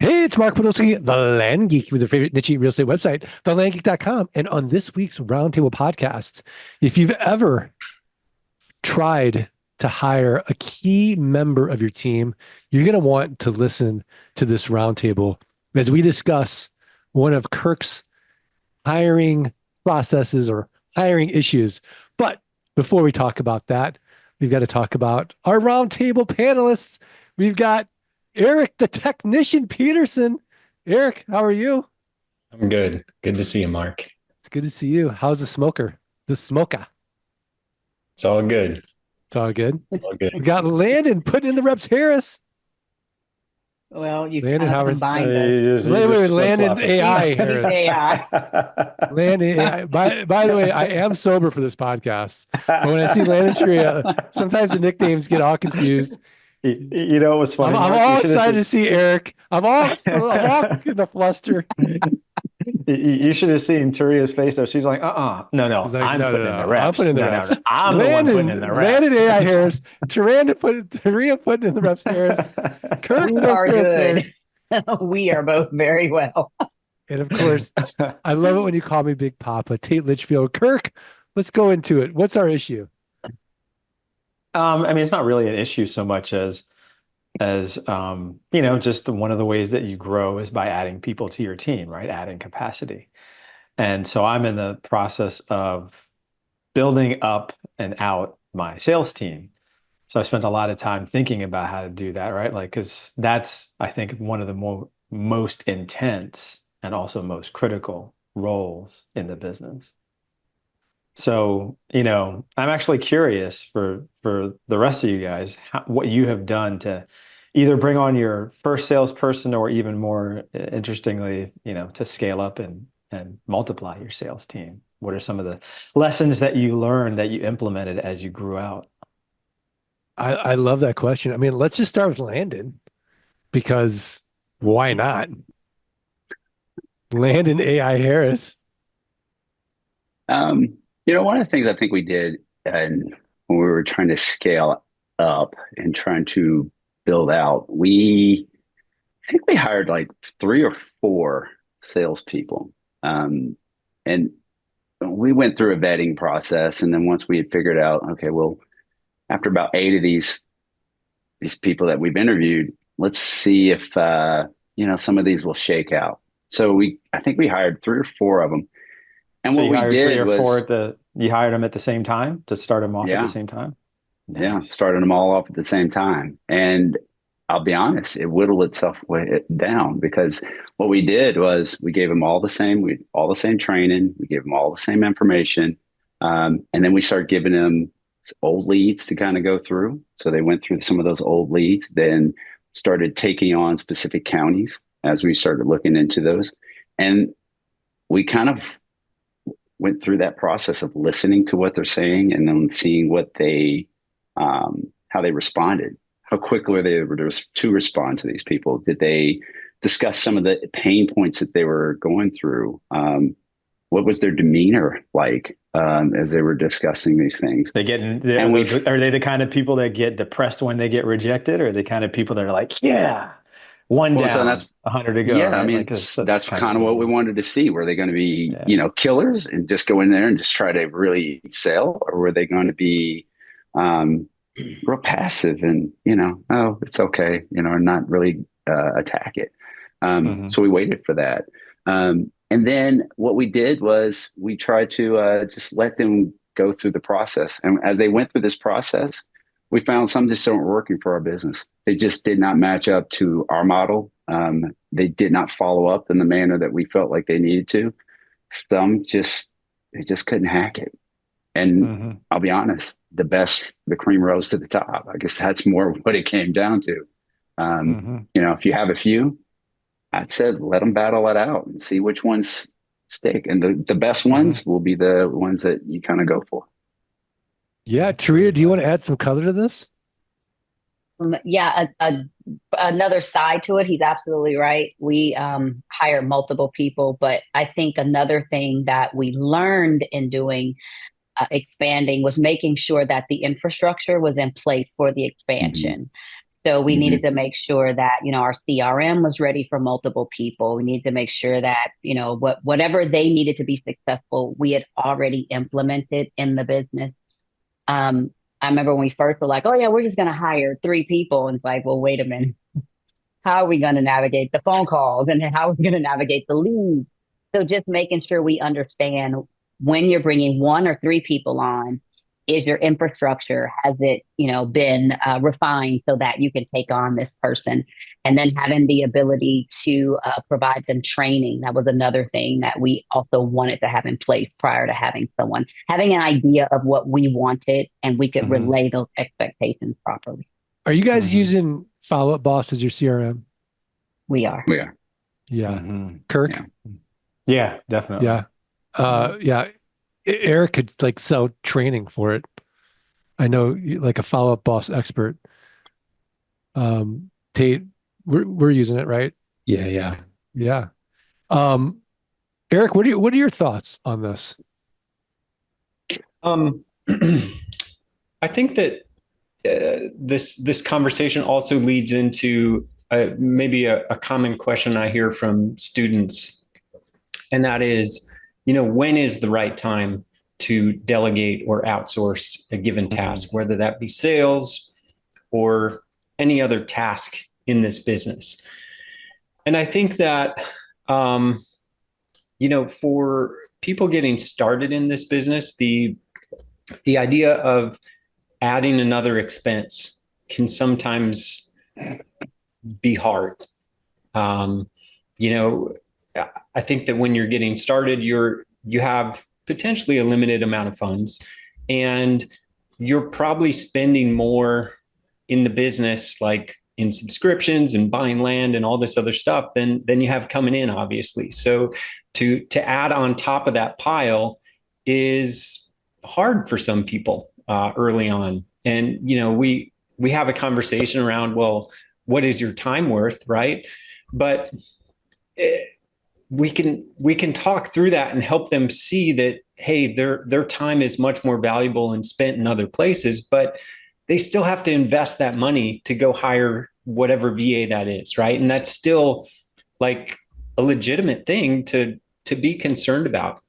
Hey, it's Mark Podolsky, the Land Geek, with your favorite niche real estate website, thelandgeek.com. And on this week's Roundtable podcast, if you've ever tried to hire a key member of your team, you're going to want to listen to this roundtable as we discuss one of Kirk's hiring processes or hiring issues. But before we talk about that, we've got to talk about our roundtable panelists. We've got Eric, the technician Peterson. Eric, how are you? I'm good. Good to see you, Mark. It's good to see you. How's the smoker? The smoker. It's all good. It's all good. All good. We got Landon putting in the reps Harris. Well, you Landon kind of Howard. combined the Wait, Landon AI Harris. AI. Landon AI. By the way, I am sober for this podcast. But when I see Landon Tria, sometimes the nicknames get all confused. You know, it was funny. I'm all excited to see Eric. I'm all in a fluster. You should have seen Turia's face though. She's like, no, She's like, I'm no, putting no, in the no. reps. I'm putting in the reps. I'm the one putting in the reps. Landon AI Harris. Taria putting in the reps Harris. Kirk, We are good. We are both very well. And of course, I love it when you call me Big Papa. Tate Litchfield. Kirk, let's go into it. What's our issue? I mean, it's not really an issue so much as just one of the ways that you grow is by adding people to your team, right? Adding capacity. And so I'm in the process of building up and out my sales team. So I spent a lot of time thinking about how to do that, right? Like, because that's, I think, one of the most intense and also most critical roles in the business. So, I'm actually curious for the rest of you guys, what you have done to either bring on your first salesperson or even more interestingly, to scale up and multiply your sales team. What are some of the lessons that you learned that you implemented as you grew out? I love that question. I mean, let's just start with Landon because why not? Landon AI Harris. One of the things I think we did and when we were trying to scale up and trying to build out, I think we hired like 3 or 4 salespeople. And we went through a vetting process. And then once we had figured out, okay, well, after about 8 of these people that we've interviewed, let's see if, some of these will shake out. So I think we hired 3 or 4 of them. And so what we did 3 or 4 you hired them at the same time to start them off at the same time? Nice. Yeah, started them all off at the same time. And I'll be honest, it whittled itself down because what we did was we gave them all the same training. We gave them all the same information. And then we started giving them old leads to kind of go through. So they went through some of those old leads, then started taking on specific counties as we started looking into those. And we kind of went through that process of listening to what they're saying and then seeing what how they responded. How quickly they were to respond to these people. Did they discuss some of the pain points that they were going through? What was their demeanor like as they were discussing these things? Are they the kind of people that get depressed when they get rejected? Or are they kind of people that are like, yeah, one down, so that's 100 to go? Yeah, right? I mean, like, that's kind of what we wanted to see. Were they going to be, killers and just go in there and just try to really sell? Or were they going to be real passive and, oh, it's okay, and not really attack it. So we waited for that. And then what we did was we tried to just let them go through the process. And as they went through this process, we found some just weren't working for our business. They just did not match up to our model. They did not follow up in the manner that we felt like they needed to. They just couldn't hack it. And I'll be honest, the cream rose to the top. I guess that's more what it came down to. If you have a few, I'd say let them battle it out and see which ones stick. And the best ones will be the ones that you kind of go for. Yeah. Taria, do you want to add some color to this? Yeah, another side to it. He's absolutely right. We hire multiple people, but I think another thing that we learned in doing expanding was making sure that the infrastructure was in place for the expansion. So we Mhm. needed to make sure that, our CRM was ready for multiple people. We needed to make sure that, whatever they needed to be successful, we had already implemented in the business. I remember when we first were like, oh yeah, we're just going to hire 3 people. And it's like, well, wait a minute. How are we going to navigate the phone calls and how are we going to navigate the leads? So just making sure we understand when you're bringing 1 or 3 people on, is your infrastructure, has it, been refined so that you can take on this person? And then having the ability to provide them training. That was another thing that we also wanted to have in place prior to having someone, having an idea of what we wanted and we could relay those expectations properly. Are you guys using Follow Up Boss as your CRM? We are. We are. Yeah. Kirk? Yeah. Yeah, definitely. Yeah. Yeah. Eric could like sell training for it. I know, like a Follow Up Boss expert. Tate, we're using it, right? Yeah. Yeah. Eric, what are your thoughts on this? I think that this conversation also leads into maybe a common question I hear from students, and that is, when is the right time to delegate or outsource a given task, whether that be sales or any other task in this business. And I think that, for people getting started in this business, the idea of adding another expense can sometimes be hard. I think that when you're getting started, you have potentially a limited amount of funds, and you're probably spending more in the business, like in subscriptions and buying land and all this other stuff than you have coming in, obviously. So to add on top of that pile is hard for some people early on. And, we have a conversation around, well, what is your time worth, right? But we can talk through that and help them see that, hey, their time is much more valuable and spent in other places, but they still have to invest that money to go hire whatever VA that is, right? And that's still like a legitimate thing to be concerned about.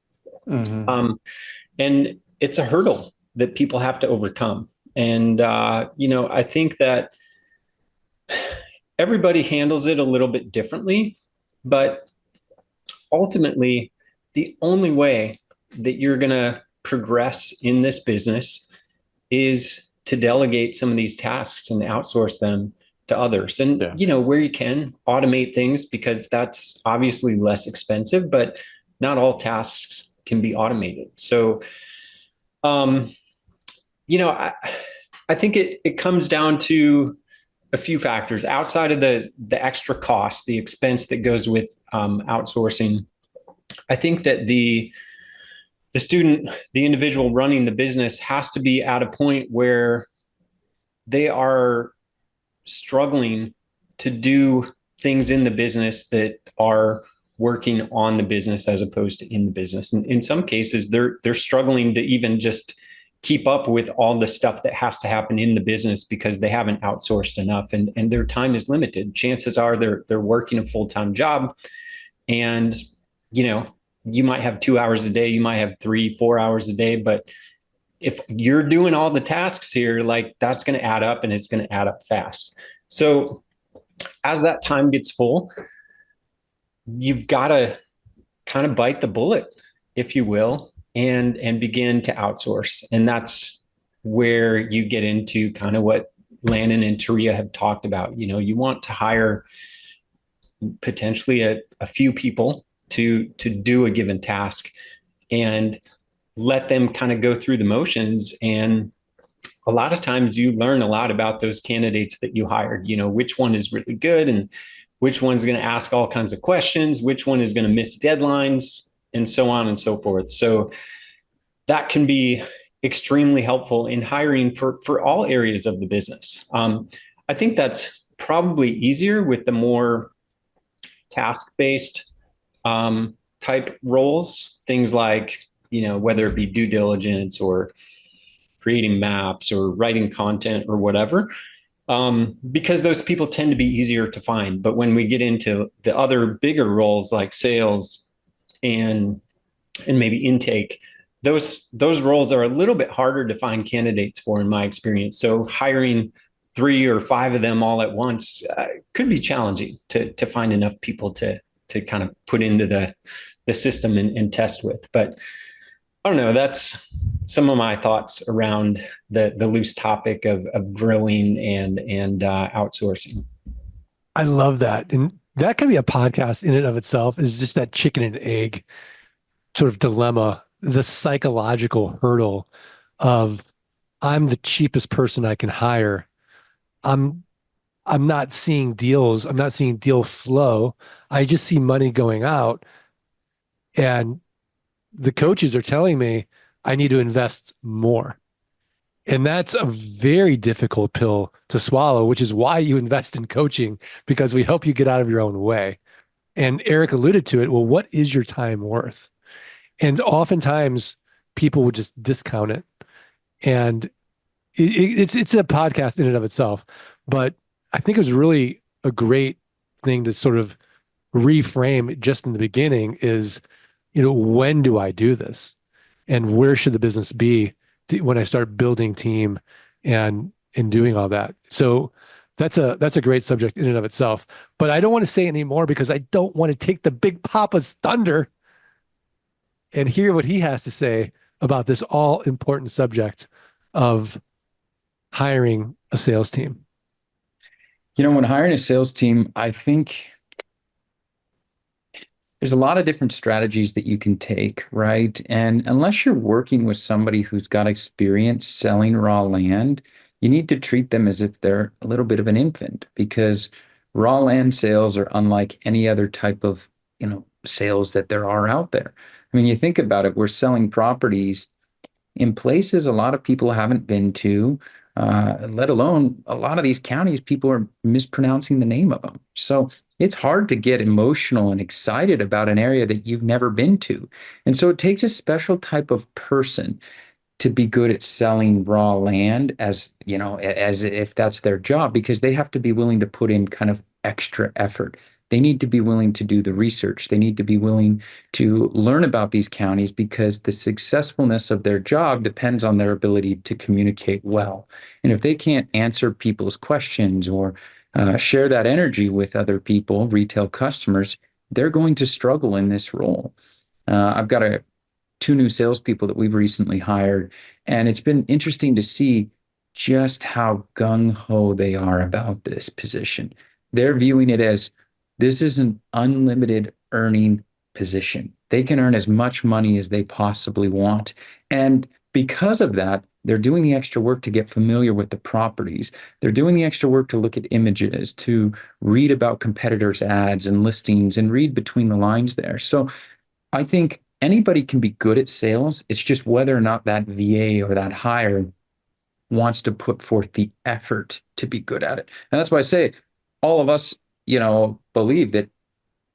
And it's a hurdle that people have to overcome. And I think that everybody handles it a little bit differently, but ultimately, the only way that you're going to progress in this business is to delegate some of these tasks and outsource them to others. And, where you can automate things, because that's obviously less expensive, but not all tasks can be automated. So, I think it comes down to a few factors outside of the extra cost, the expense that goes with outsourcing. I think that the student, the individual running the business, has to be at a point where they are struggling to do things in the business that are working on the business as opposed to in the business. And in some cases, they're struggling to even just keep up with all the stuff that has to happen in the business because they haven't outsourced enough, and their time is limited. Chances are they're working a full-time job, and you might have 2 hours a day, you might have 3-4 hours a day, but if you're doing all the tasks here, like that's going to add up, and it's going to add up fast. So as that time gets full, you've got to kind of bite the bullet, if you will, and begin to outsource. And that's where you get into kind of what Landon and Taria have talked about. You want to hire potentially a few people to do a given task and let them kind of go through the motions. And a lot of times you learn a lot about those candidates that you hired, which one is really good and which one's going to ask all kinds of questions, which one is going to miss deadlines, and so on and so forth. So that can be extremely helpful in hiring for all areas of the business. I think that's probably easier with the more task-based type roles, things like, whether it be due diligence or creating maps or writing content or whatever. because those people tend to be easier to find. But when we get into the other bigger roles like sales and maybe intake, those roles are a little bit harder to find candidates for, in my experience. So hiring 3 or 5 of them all at once could be challenging to find enough people to kind of put into the system and test with. But I don't know. That's some of my thoughts around the loose topic of growing and outsourcing. I love that. And that can be a podcast in and of itself, is just that chicken and egg sort of dilemma, the psychological hurdle of I'm the cheapest person I can hire. I'm I'm not seeing deals. I'm not seeing deal flow. I just see money going out. And the coaches are telling me I need to invest more. And that's a very difficult pill to swallow, which is why you invest in coaching, because we help you get out of your own way. And Eric alluded to it. Well, what is your time worth? And oftentimes people would just discount it. And it's a podcast in and of itself. But I think it was really a great thing to sort of reframe just in the beginning is, when do I do this? And where should the business be when I start building team and doing all that? So that's a great subject in and of itself. But I don't want to say any more because I don't want to take the big papa's thunder and hear what he has to say about this all important subject of hiring a sales team. When hiring a sales team, I think there's a lot of different strategies that you can take, right? And unless you're working with somebody who's got experience selling raw land, you need to treat them as if they're a little bit of an infant, because raw land sales are unlike any other type of, sales that there are out there. I mean, you think about it, we're selling properties in places a lot of people haven't been to, let alone a lot of these counties, people are mispronouncing the name of them. So it's hard to get emotional and excited about an area that you've never been to. And so it takes a special type of person to be good at selling raw land, as as if that's their job, because they have to be willing to put in kind of extra effort. They need to be willing to do the research. They need to be willing to learn about these counties, because the successfulness of their job depends on their ability to communicate well. And if they can't answer people's questions or share that energy with other people, retail customers, they're going to struggle in this role. I've got two new salespeople that we've recently hired, and it's been interesting to see just how gung-ho they are about this position. They're viewing it as, this is an unlimited earning position. They can earn as much money as they possibly want. And because of that, they're doing the extra work to get familiar with the properties. They're doing the extra work to look at images, to read about competitors' ads and listings and read between the lines there. So I think anybody can be good at sales. It's just whether or not that VA or that hire wants to put forth the effort to be good at it. And that's why I say all of us, believe that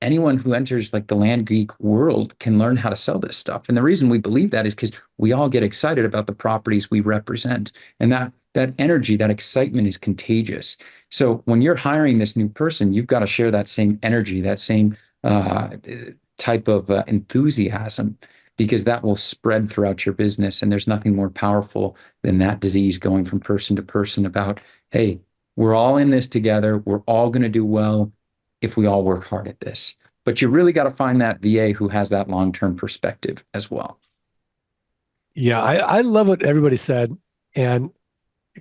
anyone who enters like the land geek world can learn how to sell this stuff. And the reason we believe that is because we all get excited about the properties we represent. And that energy, that excitement is contagious. So when you're hiring this new person, you've got to share that same energy, that same type of enthusiasm, because that will spread throughout your business. And there's nothing more powerful than that disease going from person to person about, hey, we're all in this together. We're all going to do well if we all work hard at this. But you really got to find that VA who has that long-term perspective as well. Yeah, I love what everybody said. And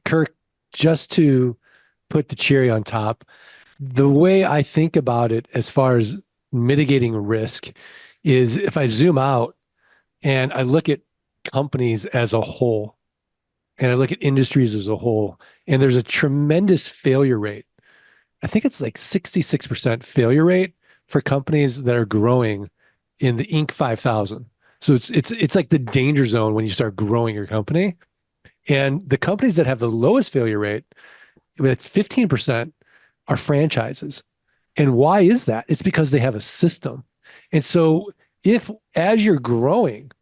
Kirk, just to put the cherry on top, the way I think about it as far as mitigating risk is if I zoom out and I look at companies as a whole, and I look at industries as a whole, and there's a tremendous failure rate. I think it's like 66% failure rate for companies that are growing in the Inc. 5000. So it's like the danger zone when you start growing your company. And the companies that have the lowest failure rate, it's 15%, are franchises. And why is that? It's because they have a system. And so if as you're growing,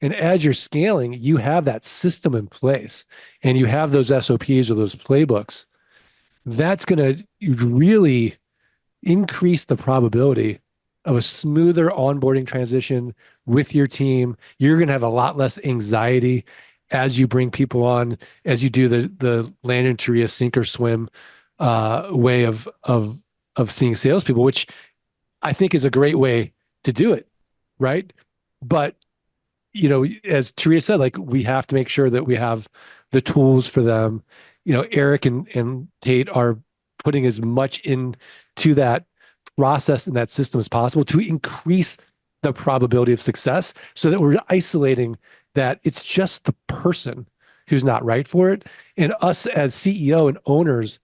and as you're scaling, you have that system in place and you have those SOPs or those playbooks. that's going to really increase the probability of a smoother onboarding transition with your team. You're going to have a lot less anxiety as you bring people on, as you do the land and tree, sink or swim way of seeing salespeople, which I think is a great way to do it, right? But as Teresa said, like we have to make sure that we have the tools for them. Eric and Tate are putting as much into that process and that system as possible to increase the probability of success so that we're isolating that it's just the person who's not right for it. And us as CEO and owners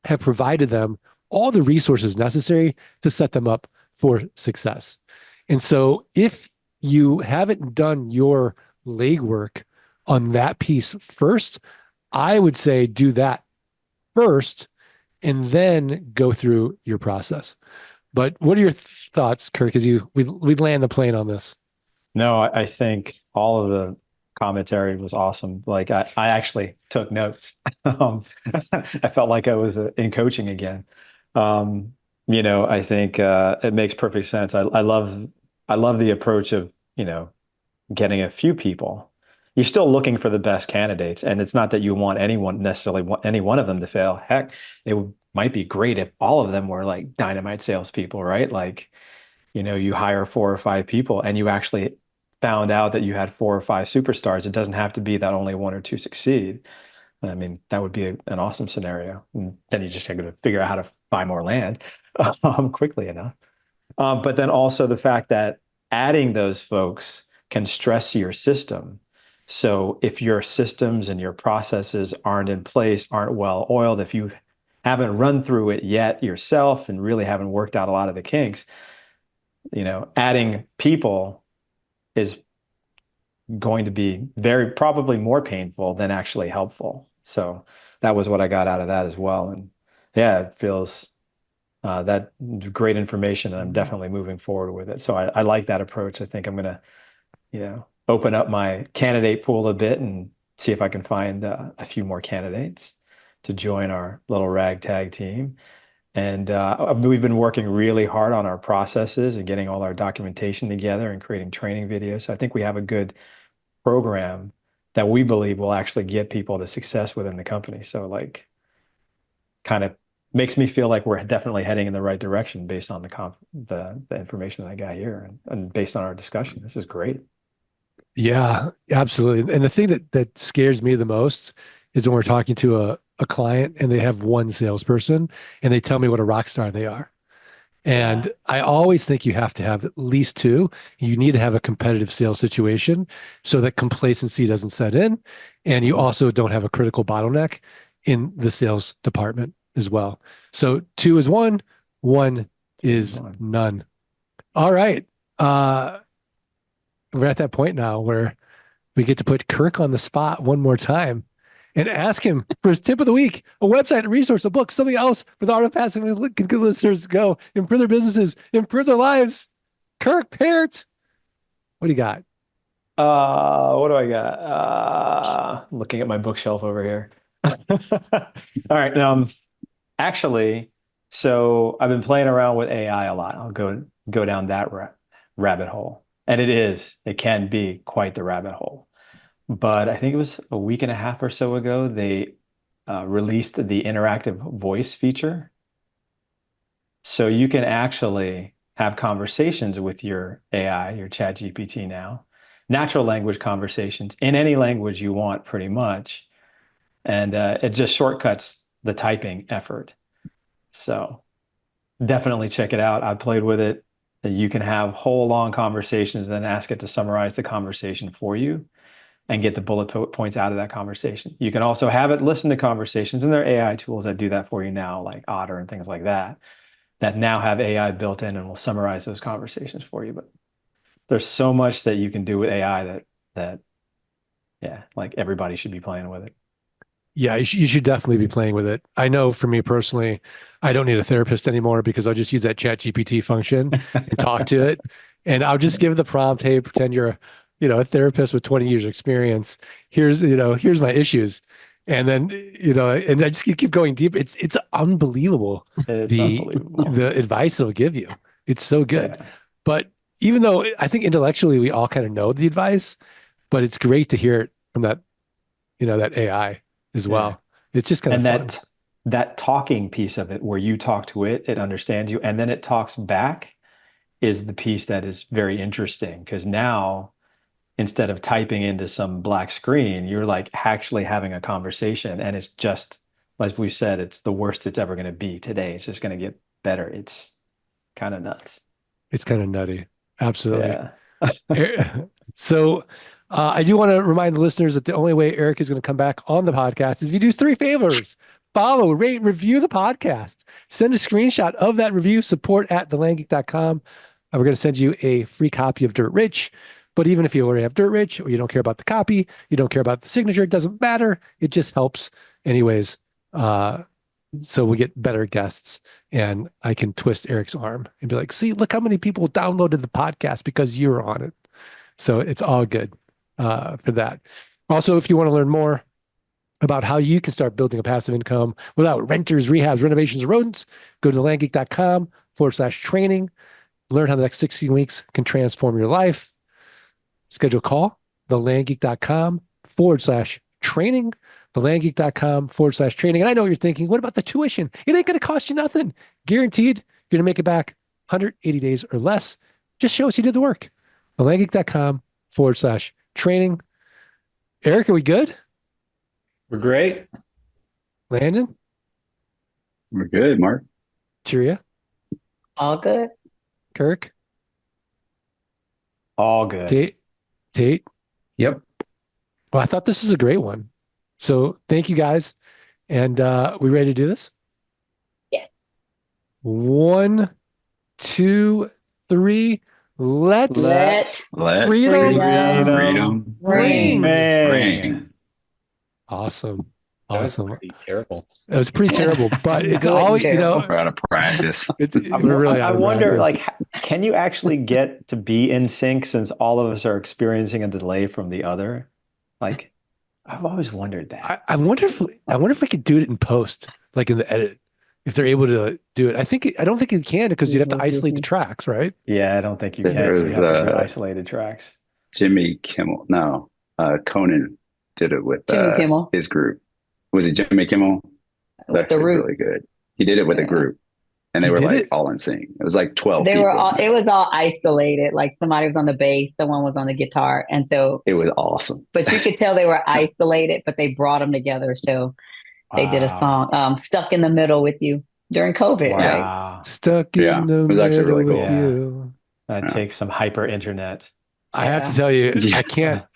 have provided them all the resources necessary to set them up for success. And so if you haven't done your legwork on that piece first, I would say do that first and then go through your process. But what are your thoughts, Kirk, as we land the plane on this? No, I think all of the commentary was awesome. Like I actually took notes. I felt like I was in coaching again. I think it makes perfect sense. I love the approach of, getting a few people. You're still looking for the best candidates, and it's not that you want any one of them to fail. Heck, might be great if all of them were like dynamite salespeople, right? Like, you hire 4 or 5 people and you actually found out that you had 4 or 5 superstars. It doesn't have to be that only 1 or 2 succeed. I mean, that would be an awesome scenario. And then you just got to figure out how to buy more land quickly enough. But then also the fact that adding those folks can stress your system. So if your systems and your processes aren't in place, aren't well oiled, if you haven't run through it yet yourself and really haven't worked out a lot of the kinks, adding people is going to be probably more painful than actually helpful. So that was what I got out of that as well. And yeah, it feels that great information, and I'm definitely moving forward with it. So I like that approach. I think I'm going to, open up my candidate pool a bit and see if I can find a few more candidates to join our little ragtag team. And we've been working really hard on our processes and getting all our documentation together and creating training videos. So I think we have a good program that we believe will actually get people to success within the company. So like kind of makes me feel like we're definitely heading in the right direction based on the information that I got here and based on our discussion. This is great. Yeah, absolutely. And the thing that scares me the most is when we're talking to a client and they have one salesperson and they tell me what a rock star they are. And I always think you have to have at least 2. You need to have a competitive sales situation so that complacency doesn't set in. And you also don't have a critical bottleneck in the sales department as well. So 2 is 1, 1 is none. All right. We're at that point now where we get to put Kirk on the spot one more time and ask him for his tip of the week, a website, a resource, a book, something else for the art of passing good listeners to go improve their businesses, improve their lives. Kirk Parrott, what do you got? What do I got? I'm looking at my bookshelf over here. All right. Actually, so I've been playing around with AI a lot. I'll go down that rabbit hole. And it can be quite the rabbit hole. But I think it was a week and a half or so ago, they released the interactive voice feature. So you can actually have conversations with your AI, your chat GPT now, natural language conversations in any language you want pretty much. And it just shortcuts the typing effort. So definitely check it out. I played with it. You can have whole long conversations, then ask it to summarize the conversation for you and get the bullet points out of that conversation. You can also have it listen to conversations, and there are AI tools that do that for you now, like Otter and things like that now have AI built in and will summarize those conversations for you. But there's so much that you can do with AI that like everybody should be playing with it. Yeah, you should definitely be playing with it. I know for me personally, I don't need a therapist anymore because I'll just use that chat GPT function and talk to it. And I'll just give the prompt, hey, pretend you're a therapist with 20 years experience. Here's my issues. And then, and I just keep going deep. It's unbelievable. It's unbelievable. The advice it'll give you. It's so good. Yeah. But even though I think intellectually we all kind of know the advice, but it's great to hear it from that, that AI as well. It's just kind of fun. That talking piece of it, where you talk to it, it understands you, and then it talks back, is the piece that is very interesting, because now instead of typing into some black screen, you're like actually having a conversation, and it's just, like we said, it's the worst it's ever going to be today. It's just going to get better. It's kind of nuts. It's kind of nutty. Absolutely. Yeah. So I do want to remind the listeners that the only way Eric is going to come back on the podcast is if you do 3 favors. Follow, rate, review the podcast. Send a screenshot of that review, support@thelandgeek.com. We're going to send you a free copy of Dirt Rich. But even if you already have Dirt Rich, or you don't care about the copy, you don't care about the signature, it doesn't matter. It just helps anyways. So we get better guests, and I can twist Eric's arm and be like, see, look how many people downloaded the podcast because you're on it. So it's all good for that. Also, if you want to learn more about how you can start building a passive income without renters, rehabs, renovations, or rodents, go to thelandgeek.com/training. Learn how the next 16 weeks can transform your life. Schedule a call, thelandgeek.com/training, thelandgeek.com/training. And I know what you're thinking, what about the tuition? It ain't going to cost you nothing. Guaranteed, you're going to make it back 180 days or less. Just show us you did the work. thelandgeek.com/training. Eric, are we good? We're great. Landon? We're good, Mark. Cheeria? All good. Kirk? All good. Tate? Yep. Well, I thought this was a great one. So thank you guys. And we ready to do this? Yeah. 1, 2, 3. Let freedom ring. Awesome. That was Awesome. pretty terrible. It was pretty terrible, but it's Good, always, terrible. We're out of practice. we're really I out of wonder, practice. can you actually get to be in sync, since all of us are experiencing a delay from the other? Like, I've always wondered that. I wonder if we could do it in post, like in the edit, if they're able to do it. I don't think you can, because you'd have to isolate the tracks, right? Yeah, I don't think you can. There's, You have to do isolated tracks. Jimmy Kimmel. No, Conan did it with Jimmy Kimmel. his group. Was it Jimmy Kimmel? With the really Roots. good. He did it with a group, and they He were did like it? all in sync. It was like 12 They people. were all. It was all isolated. Like somebody was on the bass, someone was on the guitar, and so. It was awesome. But you could tell they were isolated, but they brought them together. So they did a Wow. song, "Stuck in the Middle with You" during COVID, right? Wow. Stuck Yeah, in the it was actually middle really with cool. you. That takes some hyper internet. I have to Yeah. tell you, Yeah.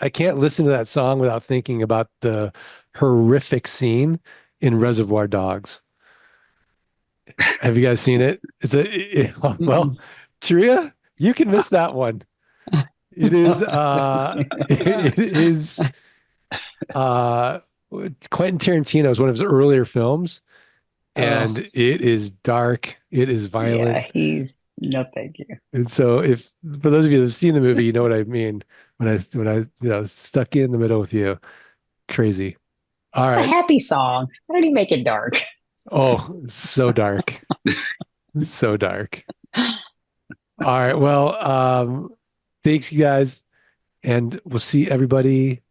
I can't listen to that song without thinking about the horrific scene in Reservoir Dogs. Have you guys seen it? Well, Tria, you can miss that one. It is Quentin Tarantino's one of his earlier films, and it is dark, it is violent. Yeah, no, thank you. And so, if for those of you that have seen the movie, you know what I mean when I stuck in the middle with you. Crazy. All A right. happy song. Why did he make it dark? Oh, so dark. So dark. All right. Well, thanks you guys, and we'll see everybody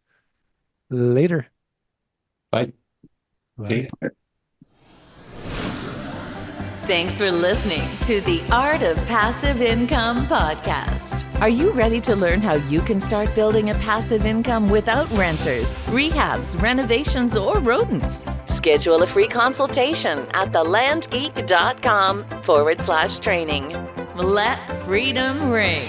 later. Bye. Bye. Thanks for listening to the Art of Passive Income podcast. Are you ready to learn how you can start building a passive income without renters, rehabs, renovations, or rodents? Schedule a free consultation at thelandgeek.com/training. Let freedom ring.